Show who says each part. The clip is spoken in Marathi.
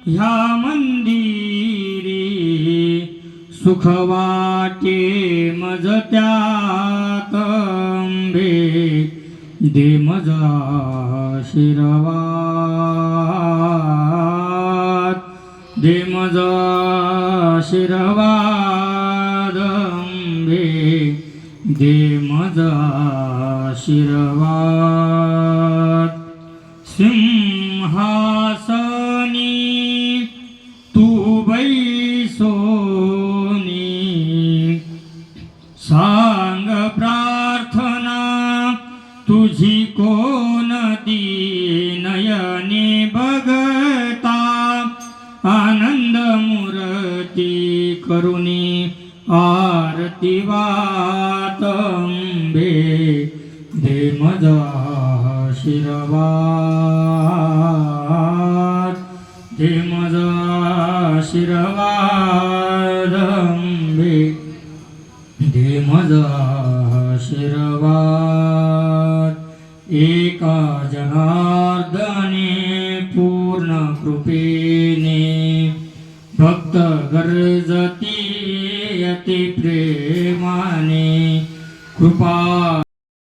Speaker 1: ह्या मंदिरी सुख वाटे मज त्यात अंबे दे मज आशीर्वाद दे मज आशीर्वाद अंबे दे मज आशीर्वाद सिंहासनी तू बैसोनी सांग प्रार्थना तुझी कोणती नयने बघता आनंद मूर्ती करुणी आरती वात अंबे दे मज आशीर्वाद दे मज आशीर्वाद अंबे दे मज आशीर्वाद एका जनार्दने पूर्ण कृपेने भक्त गरजती अति प्रेमाने कृपा